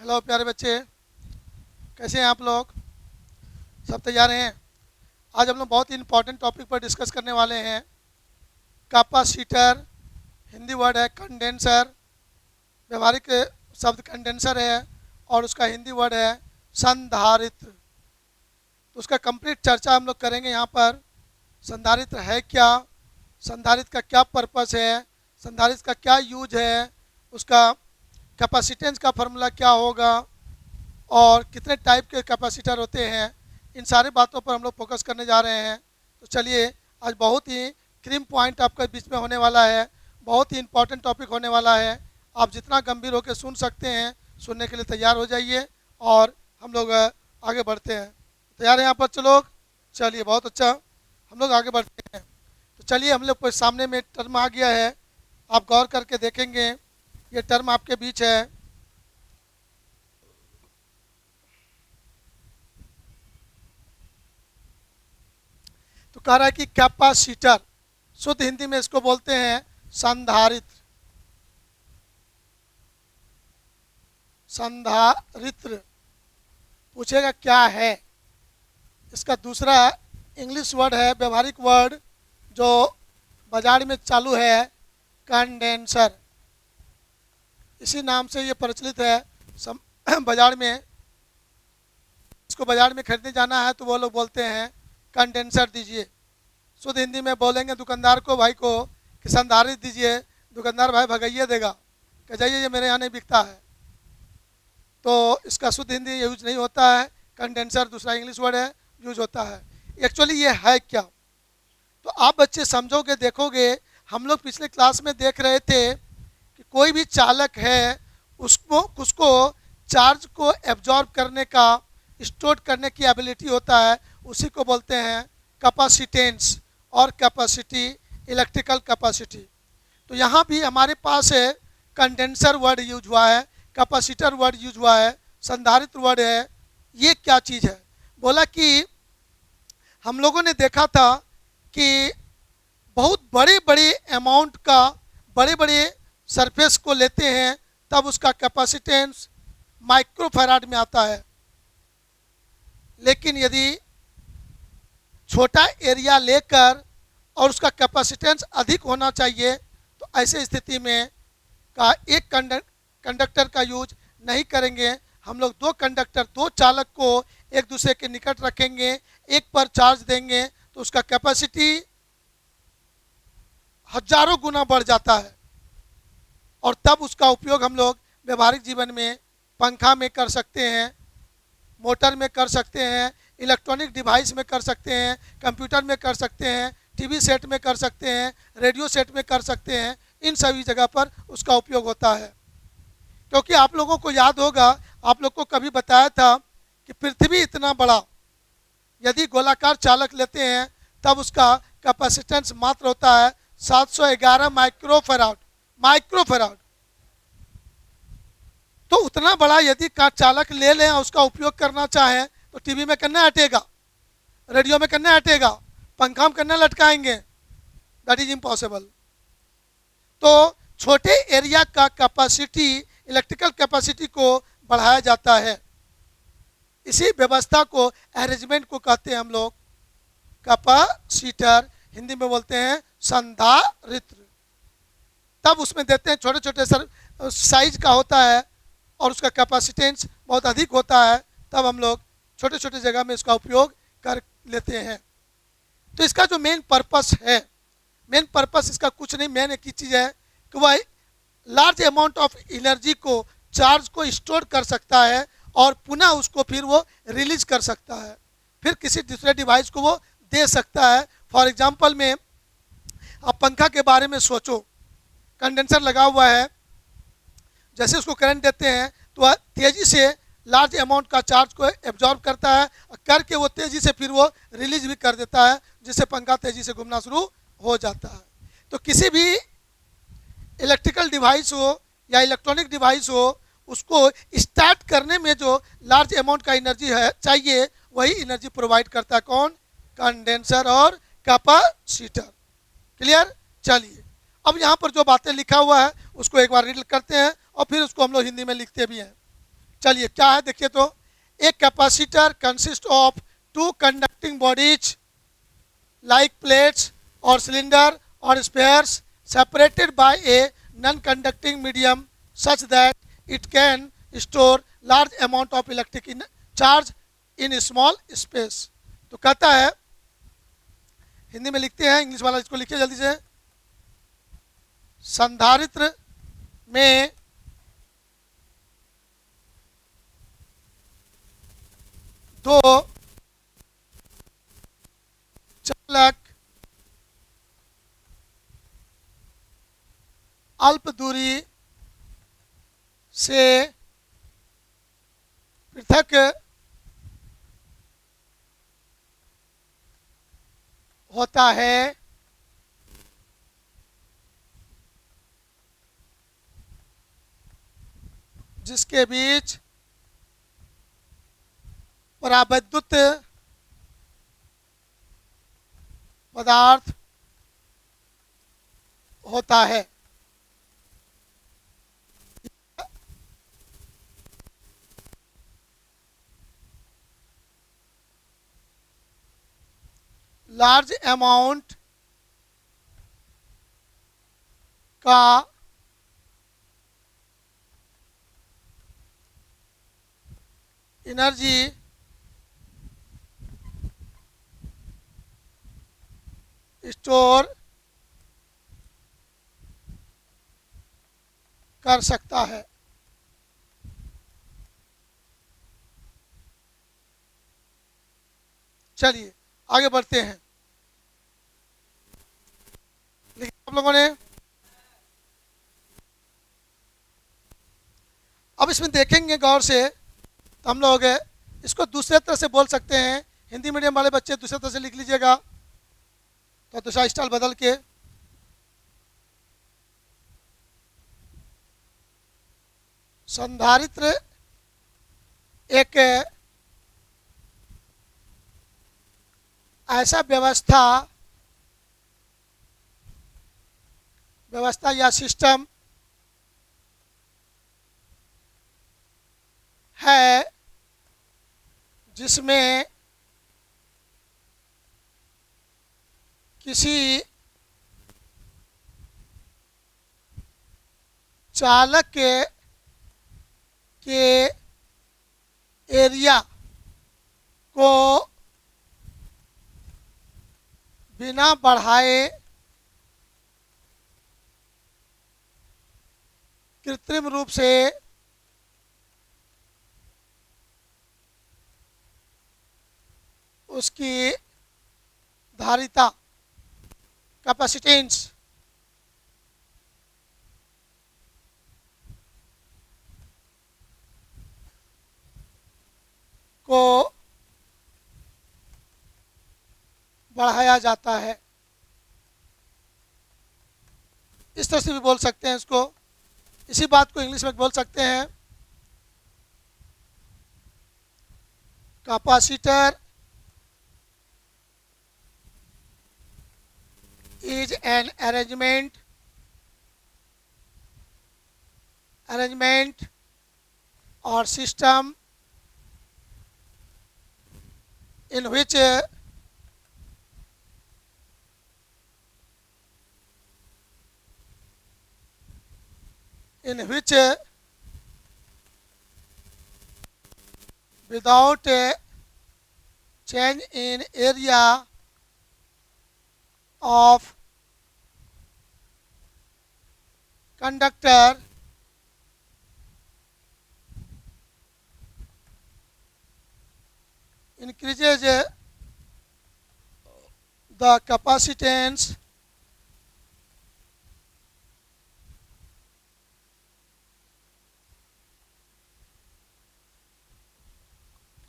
Hello प्यारे बच्चे, कैसे हैं आप लोग? सब तैयार हैं? आज हम लोग बहुत ही इंपॉर्टेंट टॉपिक पर डिस्कस करने वाले हैं। कैपेसिटर, हिंदी वर्ड है कंडेंसर, व्यवहारिक शब्द कंडेंसर है और उसका हिंदी वर्ड है संधारित्र। तो उसका कंप्लीट चर्चा हम लोग करेंगे यहाँ पर। संधारित्र है क्या, संधारित्र का क्या पर्पस है, संधारित्र का क्या यूज है, उसका कैपेसिटेंस का फार्मूला क्या होगा और कितने टाइप के कैपेसिटर होते हैं, इन सारी बातों पर हम लोग फोकस करने जा रहे हैं। तो चलिए, आज बहुत ही क्रीम पॉइंट आपके बीच में होने वाला है, बहुत ही इंपॉर्टेंट टॉपिक होने वाला है। आप जितना गंभीर होकर सुन सकते हैं, सुनने के लिए तैयार हो जाइए और हम लोग आगे बढ़ते हैं। तैयार हैं आप बच्चे लोग? चलिए, बहुत अच्छा, हम लोग आगे बढ़ते हैं। तो चलिए, हम लोग को सामने में टर्म आ गया है, आप गौर करके देखेंगे। ये टर्म आपके बीच है, तो कह रहा है कि कैपेसिटर, शुद्ध हिंदी में इसको बोलते हैं संधारित्र। संधारित्र पूछेगा क्या है, इसका दूसरा इंग्लिश वर्ड है, व्यवहारिक वर्ड जो बाजार में चालू है, कंडेंसर। इसी नाम से ये प्रचलित है बाजार में। इसको बाजार में खरीदने जाना है तो वो लोग बोलते हैं कंडेंसर दीजिए। शुद्ध हिंदी में बोलेंगे दुकानदार को, भाई को, कि संधारित्र दीजिए, दुकानदार भाई भगाइए देगा, कह जाइए ये मेरे यहाँ नहीं बिकता है। तो इसका शुद्ध हिंदी यूज नहीं होता है, कंडेंसर दूसरा इंग्लिश वर्ड है, यूज होता है। एक्चुअली ये है क्या, तो आप बच्चे समझोगे, देखोगे। हम लोग पिछले क्लास में देख रहे थे कि कोई भी चालक है, उसको चार्ज को एब्जॉर्ब करने का, स्टोर करने की एबिलिटी होता है, उसी को बोलते हैं कैपेसिटेंस और कैपेसिटी, इलेक्ट्रिकल कैपेसिटी। तो यहाँ भी हमारे पास है कंडेंसर वर्ड यूज हुआ है, कैपेसिटर वर्ड यूज हुआ है, संधारित्र वर्ड है। ये क्या चीज़ है? बोला कि हम लोगों ने देखा था कि बहुत बड़े बड़े अमाउंट का, बड़े बड़े सरफेस को लेते हैं, तब उसका कैपेसिटेंस माइक्रोफैराड में आता है। लेकिन यदि छोटा एरिया लेकर और उसका कैपेसिटेंस अधिक होना चाहिए, तो ऐसे स्थिति में का एक कंडक्टर का यूज नहीं करेंगे। हम लोग दो कंडक्टर, दो चालक को एक दूसरे के निकट रखेंगे, एक पर चार्ज देंगे तो उसका कैपेसिटी हजारों गुना बढ़ जाता है। और तब उसका उपयोग हम लोग व्यवहारिक जीवन में पंखा में कर सकते हैं, मोटर में कर सकते हैं, इलेक्ट्रॉनिक डिवाइस में कर सकते हैं, कंप्यूटर में कर सकते हैं, टीवी सेट में कर सकते हैं, रेडियो सेट में कर सकते हैं। इन सभी जगह पर उसका उपयोग होता है। क्योंकि आप लोगों को याद होगा, आप लोग को कभी बताया था कि पृथ्वी इतना बड़ा यदि गोलाकार चालक लेते हैं, तब उसका कैपेसिटेंस मात्र होता है 711 माइक्रोफैराड। माइक्रोफैराड तो उतना बड़ा यदि का चालक ले लें और उसका उपयोग करना चाहें, तो टीवी में करना हटेगा, रेडियो में करना हटेगा, पंखा में करना लटकाएंगे, दैट इज इम्पॉसिबल। तो छोटे एरिया का कैपेसिटी, इलेक्ट्रिकल कैपेसिटी को बढ़ाया जाता है। इसी व्यवस्था को, अरेंजमेंट को कहते हैं हम लोग कैपेसिटर, हिंदी में बोलते हैं संधारित्र। तब उसमें देते हैं, छोटे छोटे साइज का होता है और उसका कैपेसिटेंस बहुत अधिक होता है, तब हम लोग छोटे छोटे जगह में इसका उपयोग कर लेते हैं। तो इसका जो मेन पर्पस है, मेन पर्पस इसका कुछ नहीं, मेन एक ही चीज़ है कि वह लार्ज अमाउंट ऑफ एनर्जी को, चार्ज को स्टोर कर सकता है और पुनः उसको फिर वो रिलीज कर सकता है, फिर किसी दूसरे डिवाइस को वो दे सकता है। फॉर एग्जांपल में आप पंखा के बारे में सोचो, कंडेंसर लगा हुआ है, जैसे उसको करंट देते हैं तो वह तेज़ी से लार्ज अमाउंट का चार्ज को एब्जॉर्ब करता है, करके वो तेज़ी से फिर वो रिलीज भी कर देता है, जिससे पंखा तेज़ी से घूमना शुरू हो जाता है। तो किसी भी इलेक्ट्रिकल डिवाइस हो या इलेक्ट्रॉनिक डिवाइस हो, उसको स्टार्ट करने में जो लार्ज अमाउंट का एनर्जी है चाहिए, वही एनर्जी प्रोवाइड करता है कौन? कंडेंसर और कैपेसिटर। क्लियर? चलिए, अब यहाँ पर जो बातें लिखा हुआ है उसको एक बार रीड करते हैं और फिर उसको हम लोग हिंदी में लिखते भी हैं। चलिए क्या है देखिए तो, एक capacitor consist of two conducting bodies like plates or cylinder or spheres separated by a non-conducting medium such that it can store large amount of electric charge in a small space। तो कहता है, हिंदी में लिखते हैं, English वाला इसको लिखिए जल्दी से। संधारित्र में दो चालक अल्प दूरी से पृथक होता है, जिसके बीच परावैद्युत पदार्थ होता है। लार्ज अमाउंट का एनर्जी स्टोर कर सकता है। चलिए आगे बढ़ते हैं। लेकिन आप लोगों ने अब इसमें देखेंगे गौर से, तो हम लोग इसको दूसरे तरह से बोल सकते हैं। हिंदी मीडियम वाले बच्चे दूसरे तरह से लिख लीजिएगा, तो दूसरा स्टाइल बदल के, संधारित्र एक ऐसा व्यवस्था या सिस्टम है जिसमें किसी चालक के एरिया को बिना बढ़ाए कृत्रिम रूप से उसकी धारिता कैपेसिटेंस को बढ़ाया जाता है। इस तरह से भी बोल सकते हैं इसको। इसी बात को इंग्लिश में बोल सकते हैं, capacitor is an arrangement or system in which without a change in area of conductor increases the capacitance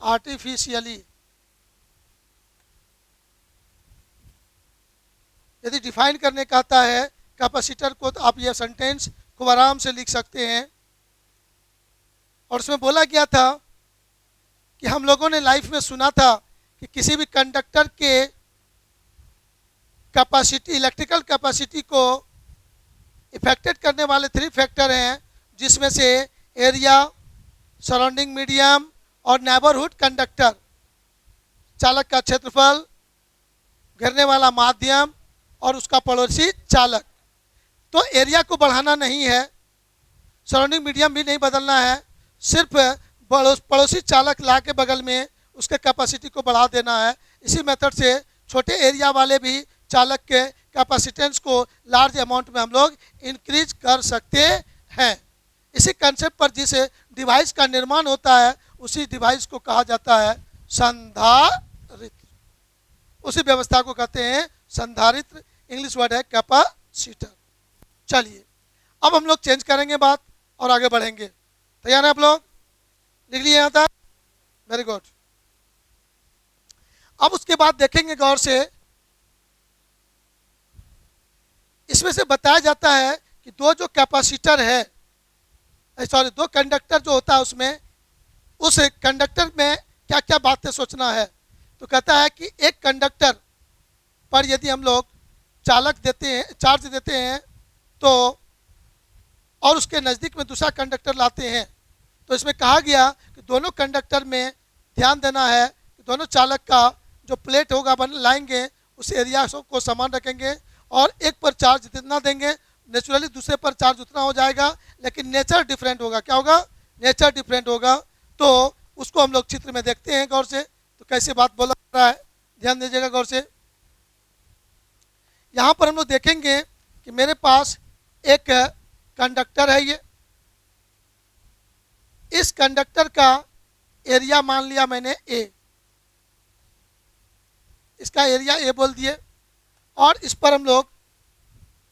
artificially। यदि डिफाइन करने का आता है कैपेसिटर को, तो आप यह सेंटेंस खूब आराम से लिख सकते हैं। और उसमें बोला गया था कि हम लोगों ने लाइफ में सुना था कि किसी भी कंडक्टर के कैपेसिटी, इलेक्ट्रिकल कैपेसिटी को इफेक्टेड करने वाले 3 फैक्टर हैं, जिसमें से एरिया, सराउंडिंग मीडियम और नेबरहुड कंडक्टर, चालक का क्षेत्रफल, घेरने वाला माध्यम और उसका पड़ोसी चालक। तो एरिया को बढ़ाना नहीं है, सराउंडिंग मीडियम भी नहीं बदलना है, सिर्फ पड़ोसी चालक ला के बगल में उसके कैपेसिटी को बढ़ा देना है। इसी मेथड से छोटे एरिया वाले भी चालक के कैपेसिटेंस को लार्ज अमाउंट में हम लोग इंक्रीज कर सकते हैं। इसी कंसेप्ट पर जिस डिवाइस का निर्माण होता है उसी डिवाइस को कहा जाता है संधारित्र। उसी व्यवस्था को कहते हैं संधारित्र, इंग्लिश वर्ड है कैपेसिटर। चलिए अब हम लोग चेंज करेंगे बात और आगे बढ़ेंगे। तैयार है आप लोग? लिख लिए यहाँ तक? Very good. अब उसके बाद देखेंगे गौर से, इसमें से बताया जाता है कि दो जो कैपेसिटर है, सॉरी दो कंडक्टर जो होता है उसमें, उस कंडक्टर में क्या क्या बातें सोचना है। तो कहता है कि एक कंडक्टर पर यदि हम लोग चालक देते हैं, चार्ज देते हैं, तो और उसके नज़दीक में दूसरा कंडक्टर लाते हैं, तो इसमें कहा गया कि दोनों कंडक्टर में ध्यान देना है कि दोनों चालक का जो प्लेट होगा बन लाएंगे उस एरिया को समान रखेंगे और एक पर चार्ज जितना देंगे नेचुरली दूसरे पर चार्ज उतना हो जाएगा, लेकिन नेचर डिफरेंट होगा। क्या होगा? नेचर डिफरेंट होगा। तो उसको हम लोग चित्र में देखते हैं गौर से। तो कैसे बात बोला रहा है, ध्यान दीजिएगा गौर से। यहाँ पर हम लोग देखेंगे कि मेरे पास एक कंडक्टर है, ये इस कंडक्टर का एरिया मान लिया मैंने ए, इसका एरिया ए बोल दिए, और इस पर हम लोग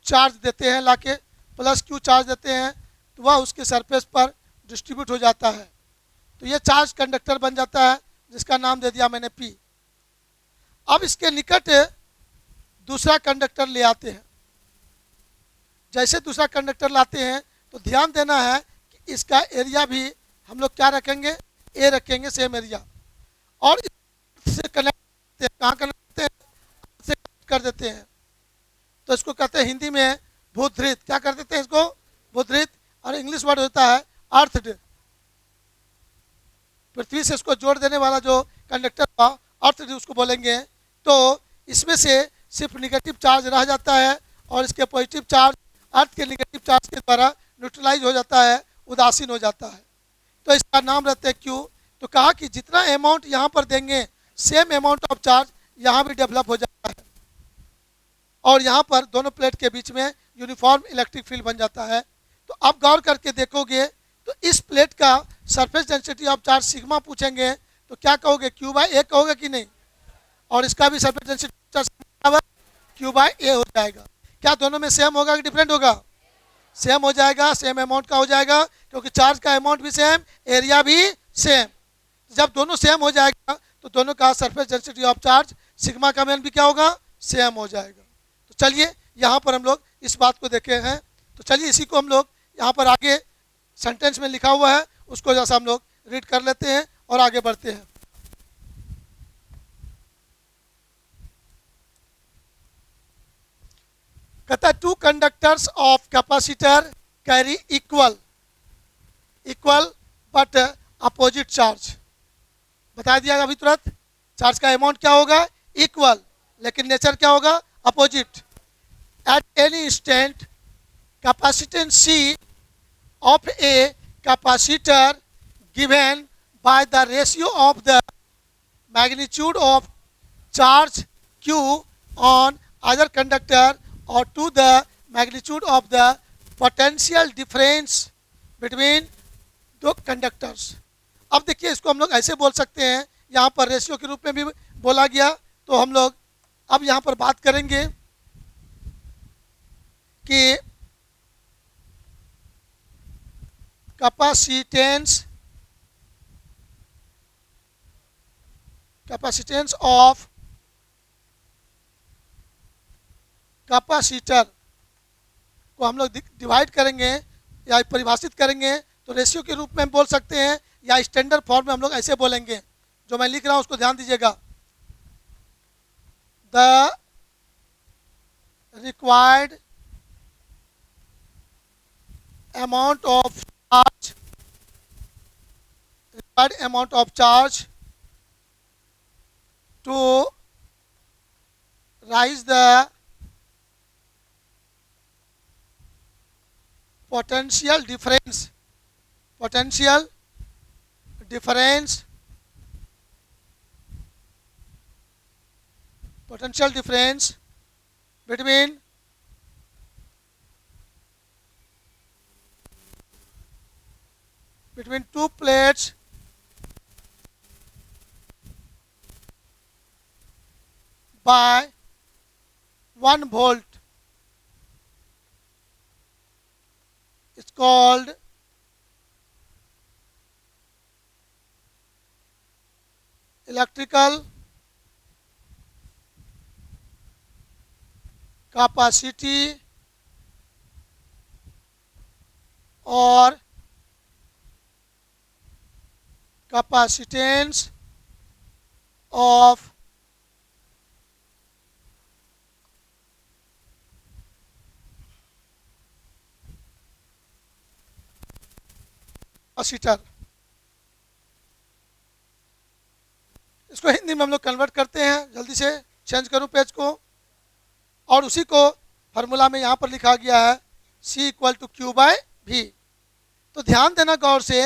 चार्ज देते हैं लाके, प्लस क्यू चार्ज देते हैं, तो वह उसके सरफेस पर डिस्ट्रीब्यूट हो जाता है। तो ये चार्ज कंडक्टर बन जाता है जिसका नाम दे दिया मैंने पी। अब इसके निकट दूसरा कंडक्टर ले आते हैं। जैसे दूसरा कंडक्टर लाते हैं तो ध्यान देना है कि इसका एरिया भी हम लोग क्या रखेंगे? ए रखेंगे, सेम एरिया। और इससे कनेक्ट कहाँ कनेक्ट करते हैं? से कर देते हैं। तो इसको कहते हैं हिंदी में भूधृत। क्या कर देते हैं इसको? भूधृत। और इंग्लिश वर्ड होता है अर्थड। पृथ्वी से इसको जोड़ देने वाला जो कंडक्टर था अर्थड उसको बोलेंगे। तो इसमें से सिर्फ निगेटिव चार्ज रह जाता है और इसके पॉजिटिव चार्ज अर्थ के निगेटिव चार्ज के द्वारा न्यूट्रलाइज हो जाता है, उदासीन हो जाता है। तो इसका नाम रहता है क्यू। तो कहा कि जितना अमाउंट यहाँ पर देंगे सेम अमाउंट ऑफ चार्ज यहाँ भी डेवलप हो जाता है और यहाँ पर दोनों प्लेट के बीच में यूनिफॉर्म इलेक्ट्रिक फील्ड बन जाता है। तो आप गौर करके देखोगे तो इस प्लेट का surface density of charge sigma पूछेंगे तो क्या कहोगे? क्यू बाय ए कहोगे कि नहीं? और इसका भी सरफेस डेंसिटी क्यू बाय ए हो जाएगा। क्या दोनों में सेम होगा कि डिफरेंट होगा? सेम हो जाएगा, सेम अमाउंट का हो जाएगा, क्योंकि चार्ज का अमाउंट भी सेम, एरिया भी सेम। जब दोनों सेम हो जाएगा तो दोनों का surface density of charge sigma का मान भी क्या होगा? सेम हो जाएगा। तो चलिए यहाँ पर हम लोग इस बात को देखे हैं। तो चलिए इसी को हम लोग यहाँ पर आगे सेंटेंस में लिखा हुआ है उसको जैसा हम लोग रीड कर लेते हैं और आगे बढ़ते हैं। कहता है two conductors of capacitor carry equal but opposite charge. बता दिया अभी तुरंत, चार्ज का अमाउंट क्या होगा? इक्वल, लेकिन नेचर क्या होगा? Opposite. At any instant capacitance C of a capacitor given by the ratio of the magnitude of charge q on either conductor or to the magnitude of the potential difference between दो conductors। अब देखिए इसको हम लोग ऐसे बोल सकते हैं, यहाँ पर रेशियो के रूप में भी बोला गया। तो हम लोग अब यहाँ पर बात करेंगे कि कैपेसिटेंस ऑफ कैपेसिटर को हम लोग डिवाइड करेंगे या परिभाषित करेंगे तो रेशियो के रूप में बोल सकते हैं या स्टैंडर्ड फॉर्म में हम लोग ऐसे बोलेंगे। जो मैं लिख रहा हूं उसको ध्यान दीजिएगा। The required amount of charge amount of charge to rise the potential difference between two plates by 1 volt. It's called electrical capacity or capacitance of capacitor. इसको हिंदी में हम लोग कन्वर्ट करते हैं, जल्दी से चेंज करूं पेज को, और उसी को फार्मूला में यहाँ पर लिखा गया है C = Q/V। तो ध्यान देना गौर से,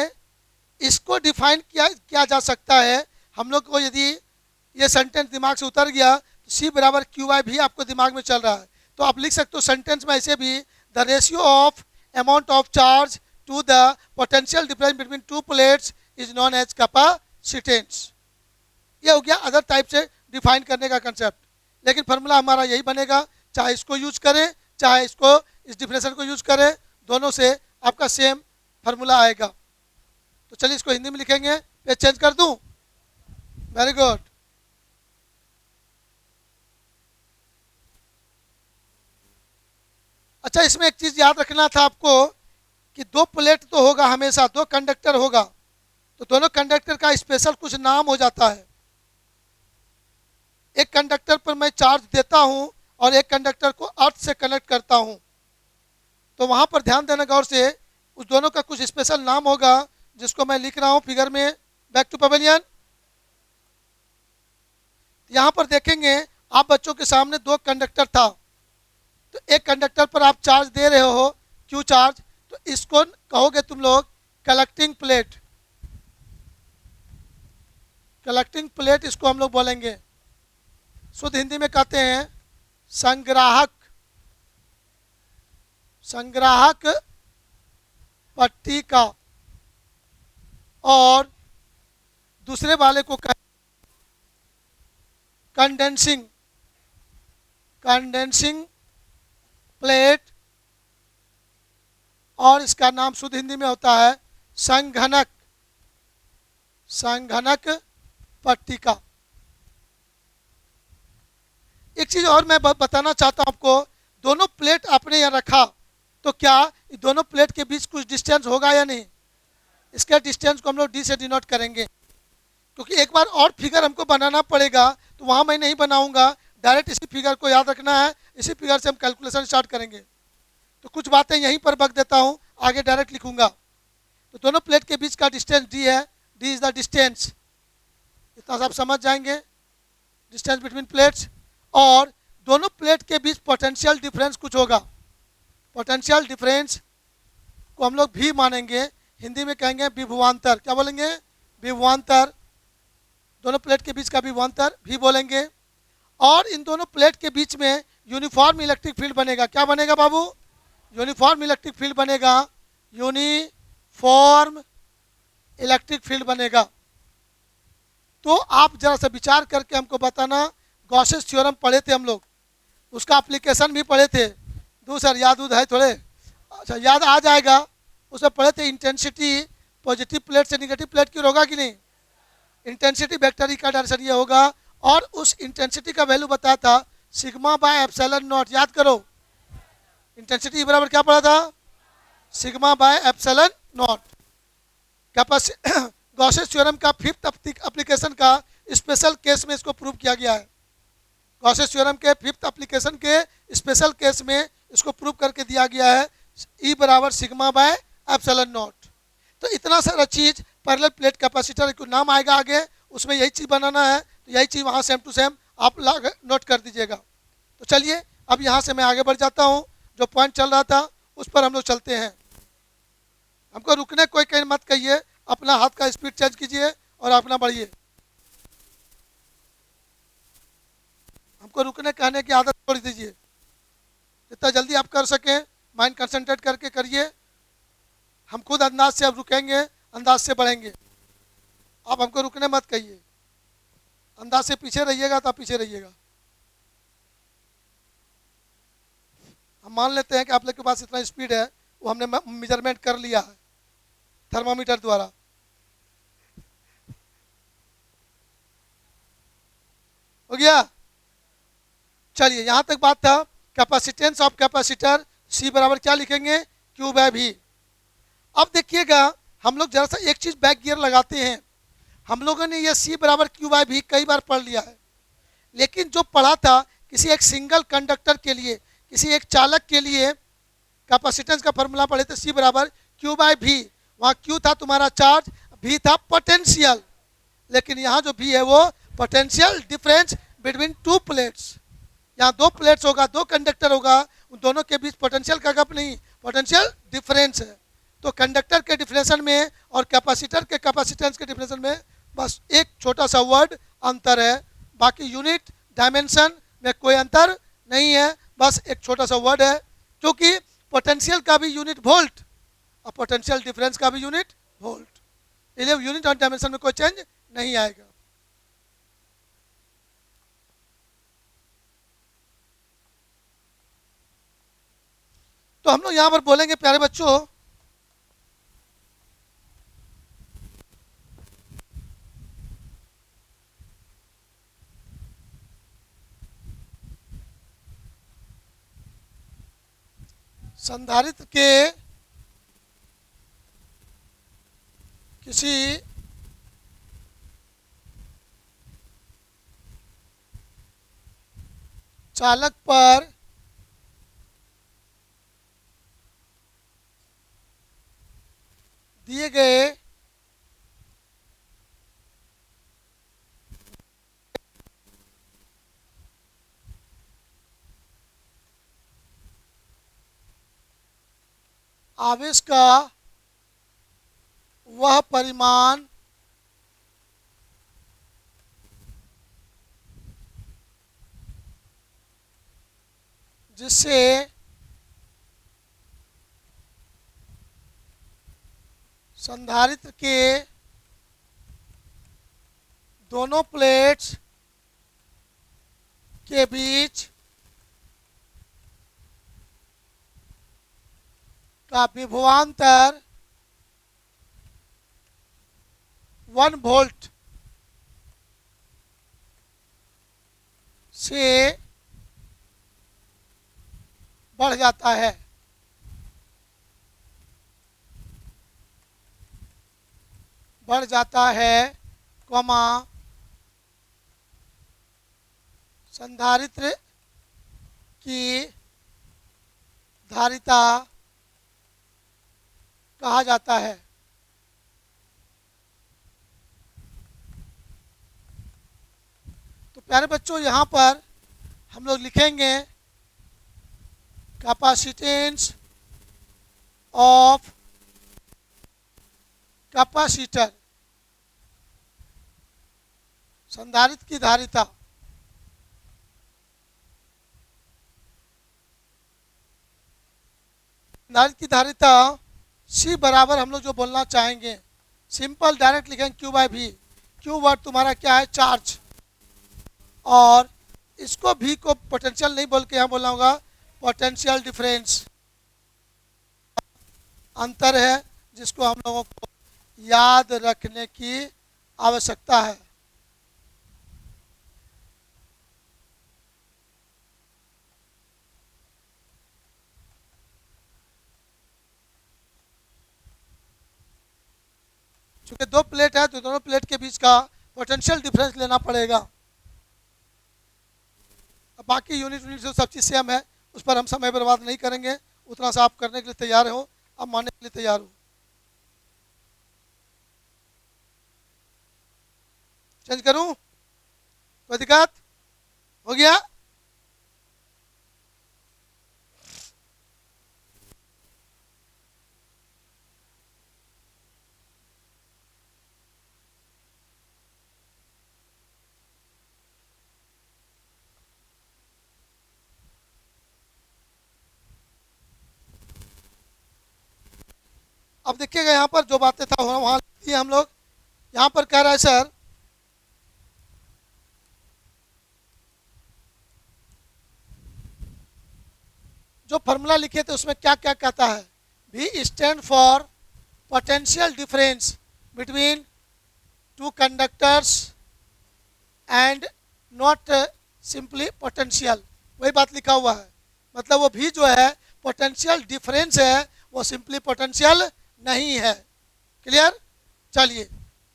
इसको डिफाइन किया जा सकता है। हम लोग को यदि ये सेंटेंस दिमाग से उतर गया तो C = Q/V आपको दिमाग में चल रहा है, तो आप लिख सकते हो सेंटेंस में ऐसे भी, the ratio of amount of charge to the potential difference between two plates is known as capacitance. ये हो गया अदर टाइप से डिफाइन करने का कंसेप्ट, लेकिन फार्मूला हमारा यही बनेगा, चाहे इसको यूज करें चाहे इसको इस डिफरेंशियल को यूज करें, दोनों से आपका सेम फार्मूला आएगा। तो चलिए इसको हिंदी में लिखेंगे, पेज चेंज कर दूं। Very good. अच्छा, इसमें एक चीज याद रखना था आपको कि दो प्लेट तो होगा, हमेशा दो कंडक्टर होगा, तो दोनों कंडक्टर का स्पेशल कुछ नाम हो जाता है। एक कंडक्टर पर मैं चार्ज देता हूं और एक कंडक्टर को अर्थ से कनेक्ट करता हूं, तो वहां पर ध्यान देना गौर से, उस दोनों का कुछ स्पेशल नाम होगा जिसको मैं लिख रहा हूं फिगर में। Back to pavilion. यहां पर देखेंगे आप बच्चों के सामने दो कंडक्टर था, तो एक कंडक्टर पर आप चार्ज दे रहे हो क्यू चार्ज, तो इसको कहोगे तुम लोग कलेक्टिंग प्लेट। कलेक्टिंग प्लेट इसको हम लोग बोलेंगे। शुद्ध हिंदी में कहते हैं संग्राहक। संग्राहक पट्टी का, और दूसरे वाले को कंडेंसिंग प्लेट, और इसका नाम शुद्ध हिंदी में होता है संघनक पट्टिका। एक चीज और मैं बताना चाहता हूं आपको, दोनों प्लेट आपने यहाँ रखा, तो क्या दोनों प्लेट के बीच कुछ डिस्टेंस होगा या नहीं? इसके डिस्टेंस को हम लोग डी से डिनोट करेंगे, क्योंकि एक बार और फिगर हमको बनाना पड़ेगा, तो वहां मैं नहीं बनाऊंगा, डायरेक्ट इसी फिगर को याद रखना है, इसी फिगर से हम कैलकुलेशन स्टार्ट करेंगे। तो कुछ बातें यहीं पर बक देता हूं, आगे डायरेक्ट लिखूंगा। तो दोनों प्लेट के बीच का डिस्टेंस डी है, डी इज द डिस्टेंस, इतना सब समझ जाएंगे, डिस्टेंस बिटवीन प्लेट्स। और दोनों प्लेट के बीच पोटेंशियल डिफरेंस कुछ होगा, पोटेंशियल डिफरेंस को हम लोग भी मानेंगे, हिंदी में कहेंगे विभवांतर। क्या बोलेंगे? विभवांतर। दोनों प्लेट के बीच का विभवांतर भी बोलेंगे। और इन दोनों प्लेट के बीच में यूनिफॉर्म इलेक्ट्रिक फील्ड बनेगा। क्या बनेगा बाबू? यूनिफॉर्म इलेक्ट्रिक फील्ड बनेगा, यूनिफॉर्म इलेक्ट्रिक फील्ड बनेगा। तो आप जरा सा विचार करके हमको बताना, गॉसेस थ्योरम पढ़े थे हम लोग, उसका एप्लीकेशन भी पढ़े थे। सर याद है थोड़े? अच्छा, याद आ जाएगा। उसमें पढ़े थे इंटेंसिटी पॉजिटिव प्लेट से निगेटिव प्लेट की होगा कि नहीं, इंटेंसिटी वेक्टर का डायरेक्शन ये होगा, और उस इंटेंसिटी का वैल्यू बताया था सिग्मा बाय एप्सिलॉन नॉट। याद करो, इंटेंसिटी बराबर क्या पड़ा था? Sigma by epsilon not. Gauss's theorem का फिफ्थ एप्लीकेशन का स्पेशल केस में इसको प्रूव किया गया है। गॉसेस थ्योरम के फिफ्थ एप्लीकेशन के स्पेशल केस में इसको प्रूव करके दिया गया है, E = sigma by epsilon not. तो इतना सारा चीज पैरेलल प्लेट कैपेसिटर का नाम आएगा आगे, उसमें यही चीज़ बनाना है, तो यही चीज़ वहाँ सेम टू सेम आप नोट कर दीजिएगा। तो चलिए अब यहाँ से मैं आगे बढ़ जाता हूँ, जो पॉइंट चल रहा था उस पर हम लोग चलते हैं। हमको रुकने कोई कहीं मत कहिए, अपना हाथ का स्पीड चेंज कीजिए और अपना बढ़िए। हमको रुकने कहने की आदत छोड़ दीजिए, जितना जल्दी आप कर सकें माइंड कंसंट्रेट करके करिए। हम खुद अंदाज से अब रुकेंगे, अंदाज से बढ़ेंगे। आप हमको रुकने मत कहिए, अंदाज से पीछे रहिएगा तो आप पीछे रहिएगा। हम मान लेते हैं कि आप लोग के पास इतना स्पीड है, वो हमने मेजरमेंट कर लिया है थर्मामीटर द्वारा। हो गया? चलिए यहाँ तक बात था। कैपेसिटेंस ऑफ कैपेसिटर C बराबर क्या लिखेंगे, Q बाय V। अब देखिएगा हम लोग जरा सा एक चीज़ बैक गियर लगाते हैं। हम लोगों ने ये C बराबर Q बाय V कई बार पढ़ लिया है, लेकिन जो पढ़ा था किसी एक सिंगल कंडक्टर के लिए, किसी एक चालक के लिए कैपेसिटेंस का फॉर्मूला पढ़े थे C बराबर Q बाय V। वहाँ Q था तुम्हारा चार्ज, V था पोटेंशियल, लेकिन यहाँ जो V है वो potential difference between two plates. यहाँ दो प्लेट्स होगा, दो कंडक्टर होगा, उन दोनों के बीच पोटेंशियल का गप नहीं, पोटेंशियल डिफरेंस है। तो कंडक्टर के डिफरेंशन में और कैपेसिटर के कैपेसिटेंस के डिफरेंशन में बस एक छोटा सा वर्ड अंतर है, बाकी यूनिट डायमेंशन में कोई अंतर नहीं है, बस एक छोटा सा वर्ड है, क्योंकि पोटेंशियल का भी यूनिट वोल्ट और पोटेंशियल डिफरेंस का भी यूनिट वोल्ट, इसलिए यूनिट और डायमेंशन में कोई चेंज नहीं आएगा। तो हम लोग यहाँ पर बोलेंगे प्यारे बच्चों, संधारित्र के किसी चालक पर दिए गए आवेश का वह परिमाण जिससे संधारित्र के दोनों प्लेट्स के बीच का विभवांतर 1 वोल्ट से बढ़ जाता है। बढ़ जाता है, कॉमा संधारित्र की धारिता कहा जाता है। तो प्यारे बच्चों यहाँ पर हम लोग लिखेंगे कैपेसिटेंस ऑफ कैपेसिटर, संधारित्र की धारिता। संधारित्र की धारिता C बराबर हम लोग जो बोलना चाहेंगे, सिंपल डायरेक्ट लिखेंगे Q by V। Q word तुम्हारा क्या है, चार्ज, और इसको V को पोटेंशियल नहीं बोल के यहाँ बोलना होगा पोटेंशियल डिफरेंस। अंतर है जिसको हम लोगों को याद रखने की आवश्यकता है। चूंकि दो प्लेट है तो दोनों प्लेट के बीच का पोटेंशियल डिफरेंस लेना पड़ेगा। अब बाकी यूनिट जो सब चीज़ सेम है, उस पर हम समय बर्बाद नहीं करेंगे। उतना सा आप करने के लिए तैयार हो, आप मानने के लिए तैयार हो। चेंज करूं? कोई दिक्कत? हो गया? अब देखिएगा यहाँ पर जो बातें था वहाँ लिख दिए हम लोग। यहाँ पर कह रहा है सर, जो फॉर्मूला लिखे थे उसमें क्या क्या कहता है? V stand for potential difference between two conductors and not simply potential, वही बात लिखा हुआ है। मतलब वो भी जो है पोटेंशियल डिफरेंस है, वो सिंपली पोटेंशियल नहीं है। क्लियर? चलिए,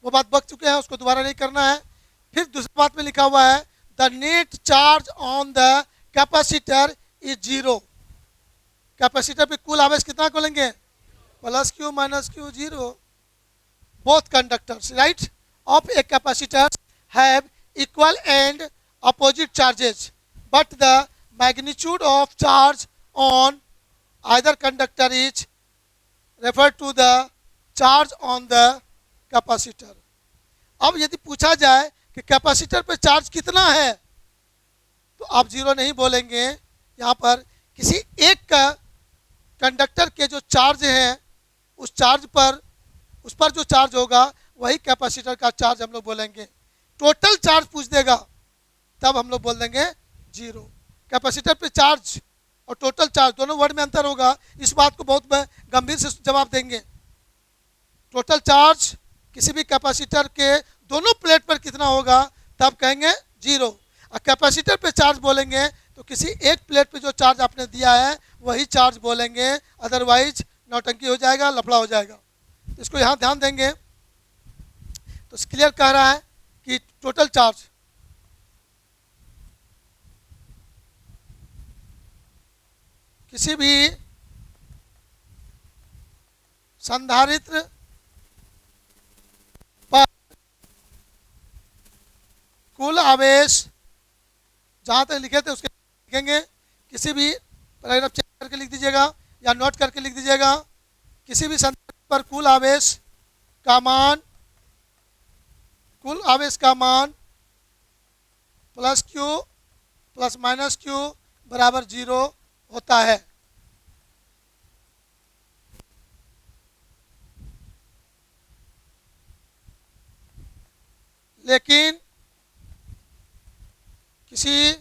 वो बात बक चुके हैं, उसको दोबारा नहीं करना है। फिर दूसरी बात में लिखा हुआ है the net charge on the capacitor is zero. Capacitor पे कुल आवेश कितना को लेंगे? Plus Q minus Q zero. Both conductors right of a capacitor have equal and opposite charges, but the magnitude of charge on either conductor is referred to the charge on the capacitor. अब यदि पूछा जाए कि capacitor पे charge कितना है, तो आप जीरो नहीं बोलेंगे। यहाँ पर किसी एक का कंडक्टर के जो चार्ज है उस पर जो चार्ज होगा वही कैपेसिटर का चार्ज हम लोग बोलेंगे। टोटल चार्ज पूछ देगा तब हम लोग बोल देंगे जीरो। कैपेसिटर पे चार्ज और टोटल चार्ज दोनों वर्ड में अंतर होगा, इस बात को बहुत गंभीर से जवाब देंगे। टोटल चार्ज किसी भी कैपेसिटर के दोनों प्लेट पर कितना होगा तब कहेंगे जीरो। और कैपेसिटर पे चार्ज बोलेंगे तो किसी एक प्लेट पे जो चार्ज आपने दिया है वही चार्ज बोलेंगे, अदरवाइज नौटंकी हो जाएगा, लफड़ा हो जाएगा। इसको यहाँ ध्यान देंगे। तो क्लियर कह रहा है कि टोटल चार्ज किसी भी संधारित्र पर कुल आवेश, जहां तक लिखे थे उसके लिखेंगे, किसी भी पैराग्राफ चेक करके लिख दीजिएगा या नोट करके लिख दीजिएगा। किसी भी संधारित्र पर कुल आवेश का मान plus Q plus minus Q बराबर जीरो होता है। लेकिन किसी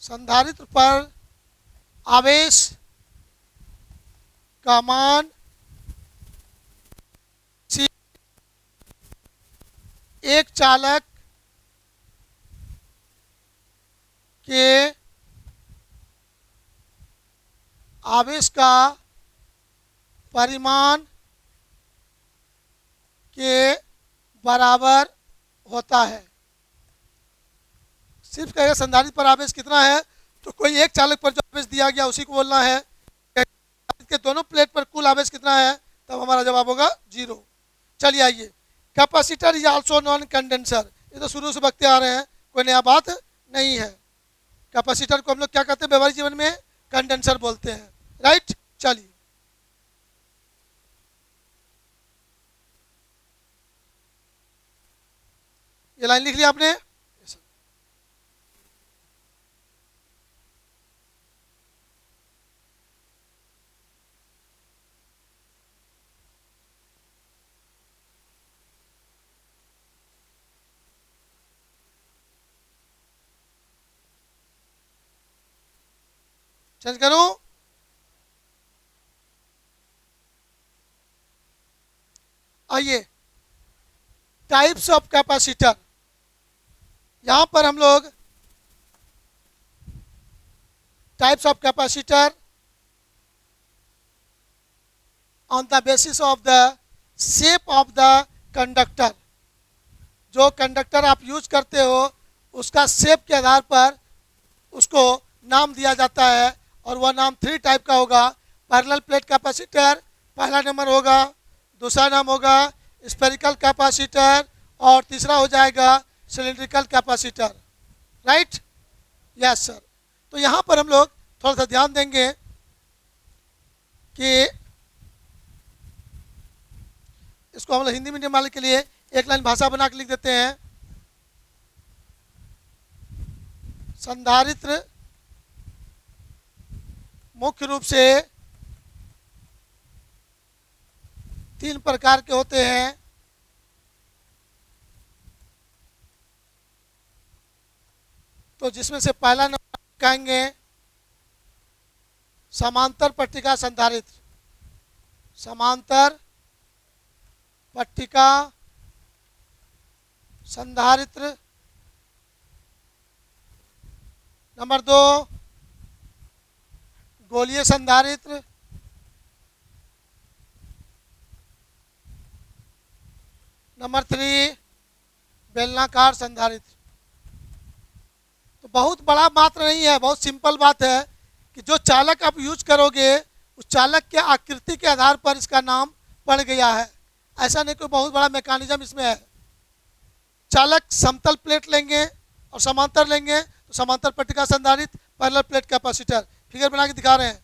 संधारित्र पर आवेश का मान एक चालक के आवेश का परिमाण के बराबर होता है। सिर्फ कहेगा संधारित्र पर आवेश कितना है, तो कोई एक चालक पर जो आवेश दिया गया उसी को बोलना है। के दोनों प्लेट पर कुल आवेश कितना है, तब हमारा जवाब होगा जीरो। चलिए आइए, capacitor is also known condenser, ये तो शुरू से बकते आ रहे हैं, कोई नया बात नहीं है। कैपेसिटर को हम लोग क्या कहते हैं व्यवहारिक जीवन में? कंडेंसर बोलते हैं, राइट। चलिए ये लाइन लिख लिया आपने? चेंज करूं? आइए, टाइप्स ऑफ कैपेसिटर। यहां पर हम लोग types of capacitor on the basis of the shape of the conductor, जो कंडक्टर आप यूज करते हो उसका शेप के आधार पर उसको नाम दिया जाता है, और वह नाम 3 टाइप का होगा। पैरेलल प्लेट कैपेसिटर पहला नंबर होगा, दूसरा नाम होगा स्फेरिकल कैपेसिटर और तीसरा हो जाएगा cylindrical capacitor, right? Yes sir. तो यहाँ पर हम लोग थोड़ा सा ध्यान देंगे कि इसको हम लोग हिंदी मीडियम वाले के लिए एक लाइन भाषा बना के लिख देते हैं। संधारित्र मुख्य रूप से 3 प्रकार के होते हैं। तो जिसमें से पहला नंबर कहेंगे समांतर पट्टिका संधारित्र। समांतर पट्टिका संधारित्र। नंबर 2 गोलीय संधारित्र। नंबर 3 बेलनाकार संधारित्र। तो बहुत बड़ा मात्र नहीं है, बहुत सिंपल बात है कि जो चालक आप यूज करोगे उस चालक के आकृति के आधार पर इसका नाम पड़ गया है। ऐसा नहीं कोई बहुत बड़ा मैकेनिज्म इसमें है। चालक समतल प्लेट लेंगे और समांतर लेंगे तो समांतर पट्टिका संधारित्र, पैरेलल प्लेट कैपेसिटर, फिगर बना के दिखा रहे हैं।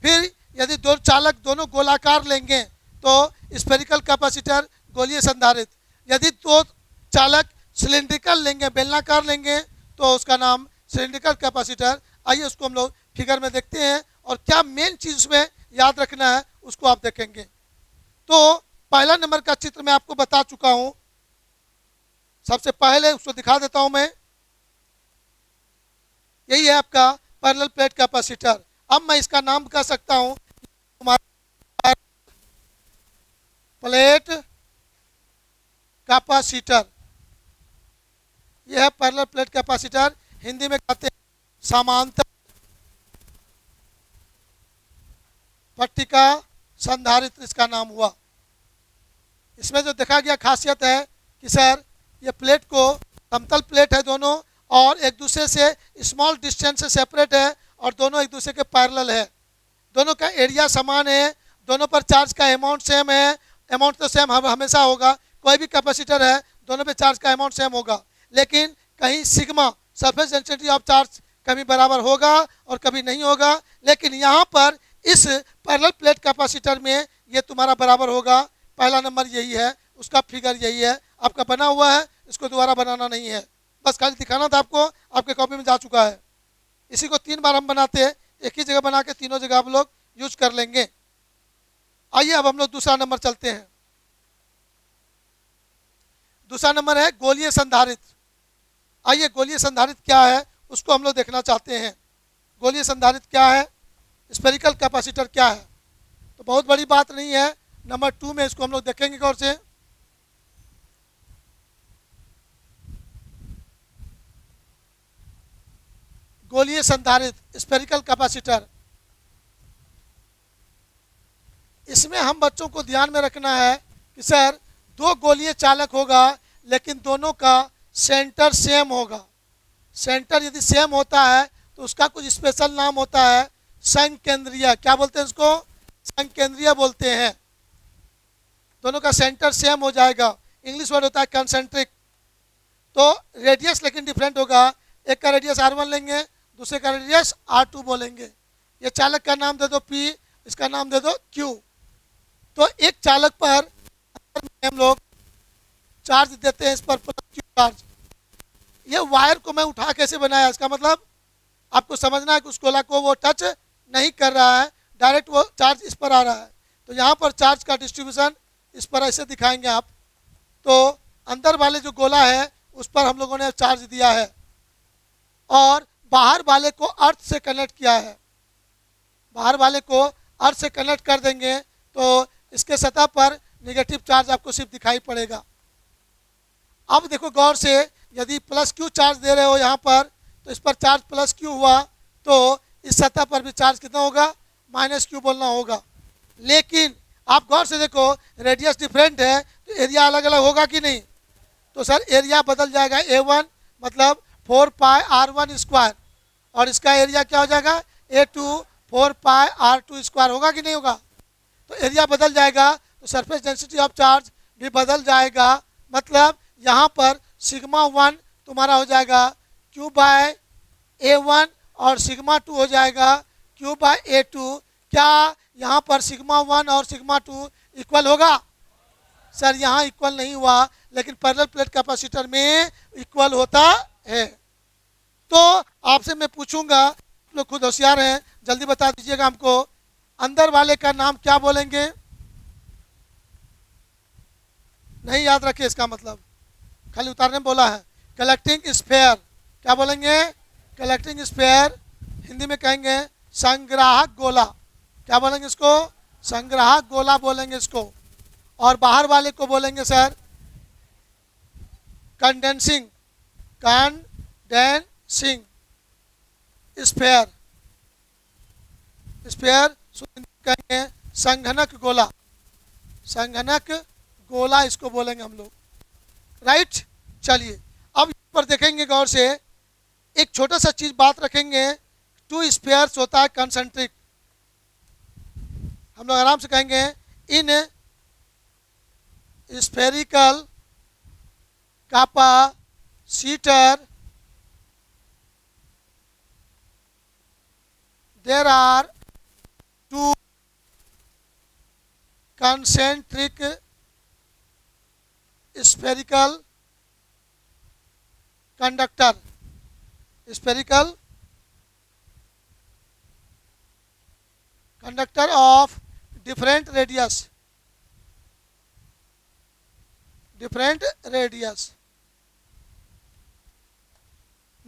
फिर यदि दो चालक दोनों गोलाकार लेंगे तो स्फेरिकल कैपेसिटर, गोलीय संधारित्र। यदि दो चालक सिलिंड्रिकल लेंगे, बेलनाकार लेंगे तो उसका नाम सिलिंड्रिकल कैपेसिटर। आइए उसको हम लोग फिगर में देखते हैं और क्या मेन चीज उसमें याद रखना है उसको आप देखेंगे। तो पहला नंबर का चित्र मैं आपको बता चुका हूं। सबसे पहले उसको दिखा देता हूं मैं। यही है आपका पैरेलल प्लेट कैपेसिटर। अब मैं इसका नाम कह सकता हूं प्लेट कैपेसिटर। यह है पैरेलल प्लेट कैपेसिटर, हिंदी में कहते हैं समांतर पट्टिका संधारित्र, इसका नाम हुआ। इसमें जो देखा गया खासियत है कि सर ये प्लेट को समतल प्लेट है दोनों और एक दूसरे से स्मॉल डिस्टेंस से सेपरेट है और दोनों एक दूसरे के पैरेलल है। दोनों का एरिया समान है, दोनों पर चार्ज का अमाउंट सेम है। अमाउंट तो सेम हमेशा होगा, कोई भी कैपेसिटर है दोनों पे चार्ज का अमाउंट सेम होगा, लेकिन कहीं sigma surface density of charge कभी बराबर होगा और कभी नहीं होगा। लेकिन यहाँ पर इस पैरेलल प्लेट कैपेसिटर में ये तुम्हारा बराबर होगा। पहला नंबर यही है, उसका फिगर यही है, आपका बना हुआ है, इसको दोबारा बनाना नहीं है, बस खाली दिखाना था आपको, आपके कॉपी में जा चुका है। इसी को 3 बार हम बनाते हैं, एक ही जगह बना के तीनों जगह आप लोग यूज कर लेंगे। आइए अब हम लोग दूसरा नंबर चलते हैं। दूसरा नंबर है गोलीय संधारित्र। आइए गोलीय संधारित्र क्या है उसको हम लोग देखना चाहते हैं। गोलीय संधारित्र क्या है, स्फेरिकल कैपेसिटर क्या है। तो बहुत बड़ी बात नहीं है, नंबर 2 में इसको हम लोग देखेंगे गौर से। गोलीय संधारित्र स्फेरिकल कैपेसिटर। इसमें हम बच्चों को ध्यान में रखना है कि सर 2 गोलीय चालक होगा लेकिन दोनों का सेंटर सेम होगा। सेंटर यदि सेम होता है तो उसका कुछ स्पेशल नाम होता है, संकेंद्रीय। क्या बोलते हैं इसको? संकेंद्रीय बोलते हैं। दोनों का सेंटर सेम हो जाएगा, इंग्लिश वर्ड होता है कंसेंट्रिक। तो रेडियस लेकिन डिफरेंट होगा, एक का रेडियस R1 लेंगे, दूसरे का रेडियस R2 बोलेंगे। ये चालक का नाम दे दो P, इसका नाम दे दो Q। तो एक चालक पर हम लोग चार्ज देते हैं, इस पर प्लस Q चार्ज। ये वायर को मैं उठा कैसे बनाया, इसका मतलब आपको समझना है कि उस गोला को वो टच नहीं कर रहा है, डायरेक्ट वो चार्ज इस पर आ रहा है। तो यहाँ पर चार्ज का डिस्ट्रीब्यूशन इस पर ऐसे दिखाएंगे आप। तो अंदर वाले जो गोला है उस पर हम लोगों ने चार्ज दिया है और बाहर वाले को अर्थ से कनेक्ट किया है। बाहर वाले को अर्थ से कनेक्ट कर देंगे तो इसके सतह पर नेगेटिव चार्ज आपको सिर्फ दिखाई पड़ेगा। अब देखो गौर से, यदि प्लस Q चार्ज दे रहे हो यहाँ पर तो इस पर चार्ज प्लस Q हुआ तो इस सतह पर भी चार्ज कितना होगा, माइनस Q बोलना होगा। लेकिन आप गौर से देखो रेडियस डिफरेंट है तो एरिया अलग अलग होगा कि नहीं? तो सर एरिया बदल जाएगा, A1 मतलब 4 पाई R1 स्क्वायर और इसका एरिया क्या हो जाएगा, A2 4 पाई R2 स्क्वायर होगा कि नहीं होगा? तो एरिया बदल जाएगा तो सरफेस डेंसिटी ऑफ चार्ज भी बदल जाएगा। मतलब यहाँ पर सिग्मा 1 तुम्हारा हो जाएगा Q बाय A1 और सिग्मा 2 हो जाएगा Q बाय A2। क्या यहाँ पर सिग्मा 1 और सिग्मा 2 इक्वल होगा? सर यहाँ इक्वल नहीं हुआ, लेकिन पैरेलल प्लेट कैपेसिटर में इक्वल होता है। तो आपसे मैं पूछूंगा, आप लोग खुद होशियार हैं, जल्दी बता दीजिएगा हमको, अंदर वाले का नाम क्या बोलेंगे? नहीं याद रखे इसका मतलब, खाली उतारने में बोला है। कलेक्टिंग स्फेयर क्या बोलेंगे? कलेक्टिंग स्फेयर हिंदी में कहेंगे संग्राहक गोला। क्या बोलेंगे इसको? संग्राहक गोला बोलेंगे इसको। और बाहर वाले को बोलेंगे sir condensing, condensing sphere. Sphere कहेंगे संघनक गोला, संघनक गोला इसको बोलेंगे हम लोग। राइट, चलिए अब पर देखेंगे गौर से, एक छोटा सा चीज बात रखेंगे। टू स्फेयर्स होता है कंसेंट्रिक, हम लोग आराम से कहेंगे in spherical capacitor there are two concentric spherical conductor, spherical conductor of different radius, different radius।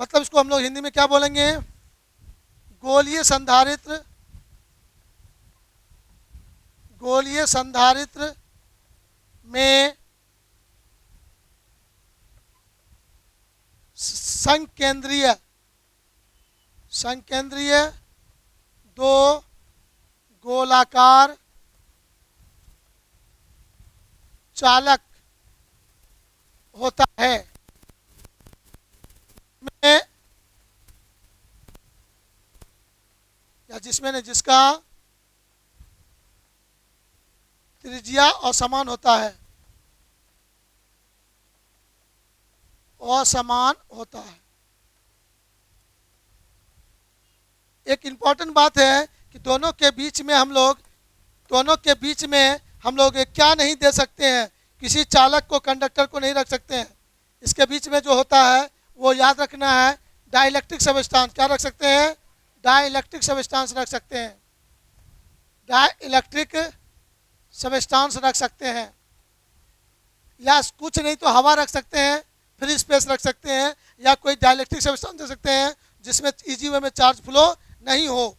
मतलब इसको हम लोग हिंदी में क्या बोलेंगे? गोलीय संधारित्र, गोलीय संधारित्र में संकेंद्रीय, संकेंद्रीय दो गोलाकार चालक होता है, में या जिसमें ने जिसका त्रिज्या असमान होता है, असमान होता है। एक इंपॉर्टेंट बात है कि दोनों के बीच में हम लोग, दोनों के बीच में हम लोग क्या नहीं दे सकते हैं? किसी चालक को, कंडक्टर को नहीं रख सकते हैं। इसके बीच में जो होता है वो याद रखना है डाइलेक्ट्रिक सबस्टेंस। क्या रख सकते हैं? डाइलेक्ट्रिक सबस्टेंस रख सकते हैं, डाइलेक्ट्रिक सबस्टेंस रख सकते हैं। या कुछ नहीं तो हवा रख सकते हैं, फ्री स्पेस रख सकते हैं, या कोई डाइलेक्ट्रिक सबस्टेंस दे सकते हैं जिसमें इजी वे में चार्ज फ्लो नहीं हो।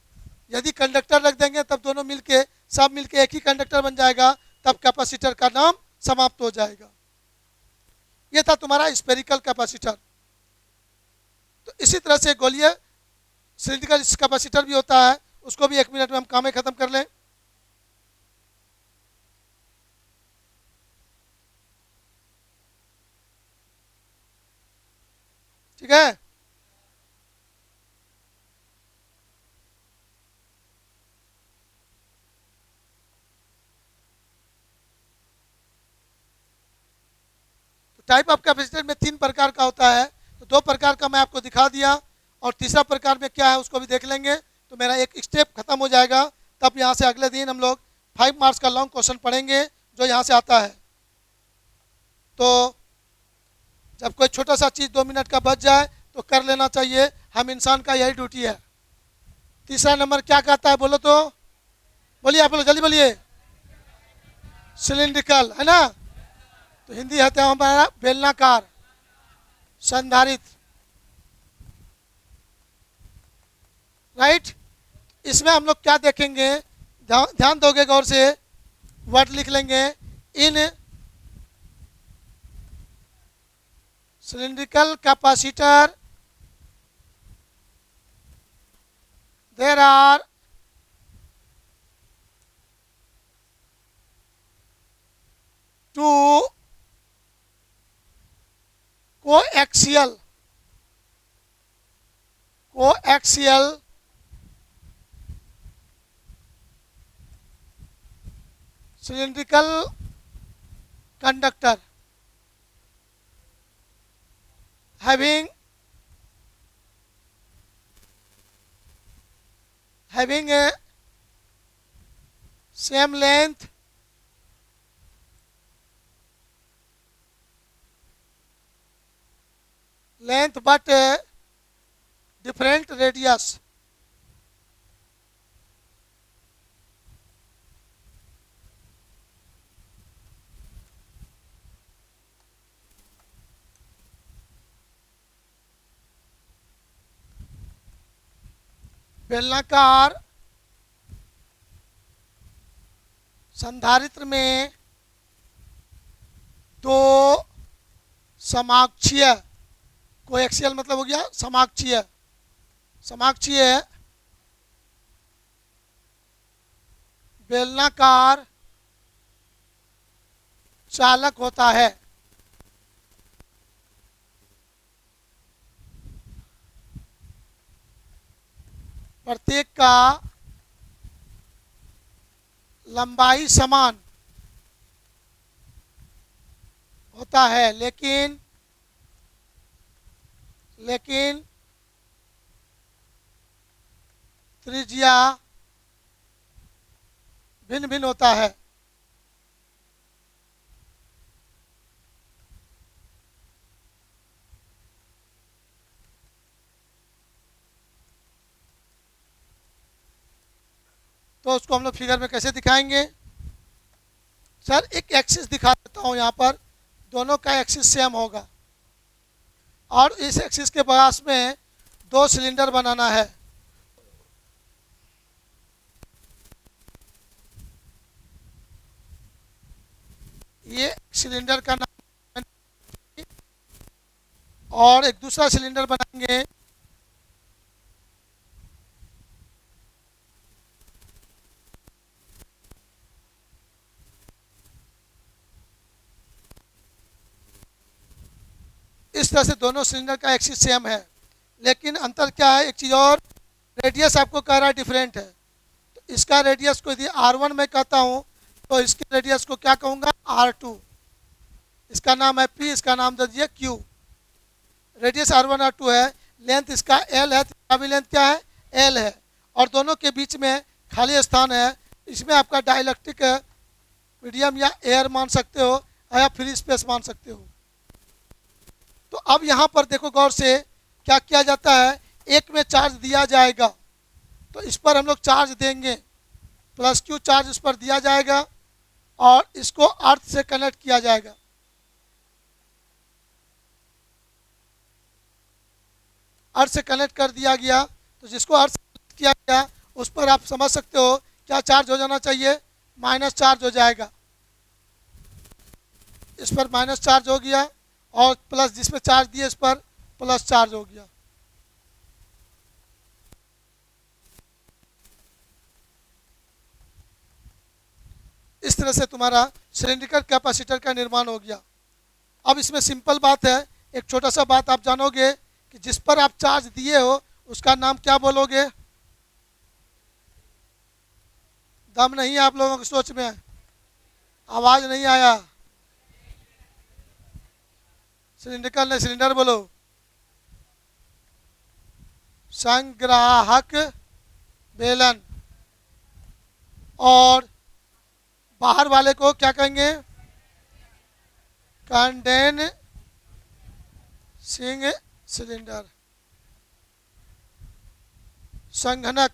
यदि कंडक्टर रख देंगे तब दोनों मिलके, सब मिलके एक ही कंडक्टर बन जाएगा, तब कैपेसिटर का नाम समाप्त हो जाएगा। ये था तुम्हारा स्फेरिकल कैपेसिटर। तो इसी तरह से गोलीय सिलिंड्रिकल कैपेसिटर भी होता है, उसको भी 1 मिनट में हम काम खत्म कर लें। ठीक है, तो टाइप ऑफ कैपेसिटर में 3 प्रकार का होता है। तो 2 प्रकार का मैं आपको दिखा दिया, और तीसरा प्रकार में क्या है उसको भी देख लेंगे, तो मेरा एक स्टेप खत्म हो जाएगा। तब यहाँ से अगले दिन हम लोग 5 मार्क्स का लॉन्ग क्वेश्चन पढ़ेंगे जो यहाँ से आता है। तो जब कोई छोटा सा चीज़ 2 मिनट का बच जाए तो कर लेना चाहिए, हम इंसान का यही ड्यूटी है। तीसरा नंबर क्या कहता है बोलो तो, बोलिए आप लोग जल्दी बोलिए। सिलिंड्रिकल है ना, तो हिंदी है तो हमारा बेलनाकार संधारित्र। राइट, इसमें हम लोग क्या देखेंगे, ध्यान दोगे गौर से, वर्ड लिख लेंगे। इन cylindrical capacitor there are two coaxial cylindrical conductor having a same length but different radius. बेलनाकार संधारित्र में दो समाक्षीय, कोएक्सियल मतलब हो गया समाक्षीय, समाक्षीय बेलनाकार चालक होता है। प्रत्येक का लंबाई समान होता है, लेकिन त्रिज्या भिन्न भिन्न होता है। तो उसको हम लोग फिगर में कैसे दिखाएंगे? सर एक एक्सिस दिखा देता हूं, यहाँ पर दोनों का एक्सिस सेम होगा और इस एक्सिस के पास में दो सिलेंडर बनाना है। ये सिलेंडर का नाम और एक दूसरा सिलेंडर बनाएंगे इस तरह से। दोनों सिलेंडर का एक्सिस सेम है, लेकिन अंतर क्या है? एक चीज़ और, रेडियस आपको कह रहा है डिफरेंट है। तो इसका रेडियस को यदि R1 में कहता हूँ तो इसके रेडियस को क्या कहूँगा? R2। इसका नाम है P, इसका नाम दे दीजिए Q। रेडियस R1 R2 है, लेंथ इसका L है, इसका भी लेंथ क्या है? L है, और दोनों के बीच में खाली स्थान है। इसमें आपका डाइलेक्ट्रिक मीडियम या एयर मान सकते हो या फ्री स्पेस मान सकते हो। तो अब यहाँ पर देखो गौर से, क्या किया जाता है? एक में चार्ज दिया जाएगा तो इस पर हम लोग चार्ज देंगे, प्लस Q चार्ज इस पर दिया जाएगा और इसको अर्थ से कनेक्ट किया जाएगा। अर्थ से कनेक्ट कर दिया गया, तो जिसको अर्थ से कनेक्ट किया गया उस पर आप समझ सकते हो क्या चार्ज हो जाना चाहिए? माइनस चार्ज हो जाएगा। इस पर माइनस चार्ज हो गया और प्लस जिस पे चार्ज दिए इस पर प्लस चार्ज हो गया। इस तरह से तुम्हारा सिलिंड्रिकल कैपेसिटर का निर्माण हो गया। अब इसमें सिंपल बात है, एक छोटा सा बात आप जानोगे कि जिस पर आप चार्ज दिए हो उसका नाम क्या बोलोगे? दम नहीं है आप लोगों की सोच में, आवाज नहीं आया। सिलिंड्रिकल ने सिलेंडर बोलो। संग्राहक बेलन। और बाहर वाले को क्या कहेंगे? Condensing cylinder. संघनक।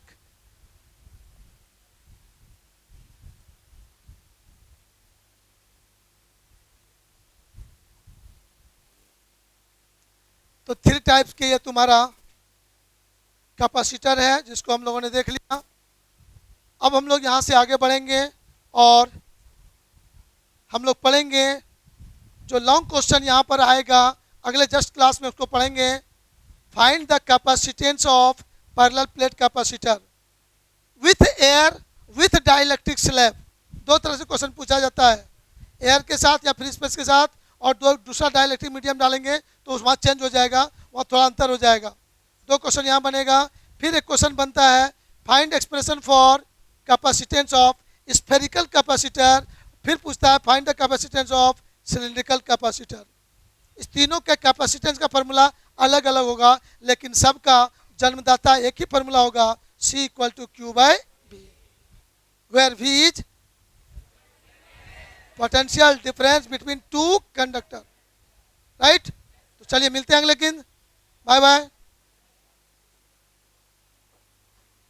तो 3 टाइप्स के ये तुम्हारा कैपेसिटर है जिसको हम लोगों ने देख लिया। अब हम लोग यहाँ से आगे बढ़ेंगे और हम लोग पढ़ेंगे जो लॉन्ग क्वेश्चन यहाँ पर आएगा अगले जस्ट क्लास में, उसको पढ़ेंगे। Find the capacitance of parallel plate capacitor with air with dielectric slab. 2 तरह से क्वेश्चन पूछा जाता है, एयर के साथ या फ्री स्पेस के साथ, और दूसरा डाइलेक्ट्रिक मीडियम डालेंगे तो उसमें चेंज हो जाएगा, वहाँ थोड़ा अंतर हो जाएगा। 2 क्वेश्चन यहाँ बनेगा। फिर एक क्वेश्चन बनता है find expression for capacitance of spherical capacitor. फिर पूछता है find the capacitance of cylindrical capacitor. इस तीनों के कैपेसिटेंस का फॉर्मूला अलग अलग होगा, लेकिन सबका जन्मदाता एक ही फॉर्मूला होगा, C equal to Q by B, where V is potential difference between two conductor. Right, तो चलिए मिलते हैं अगले दिन। Bye bye.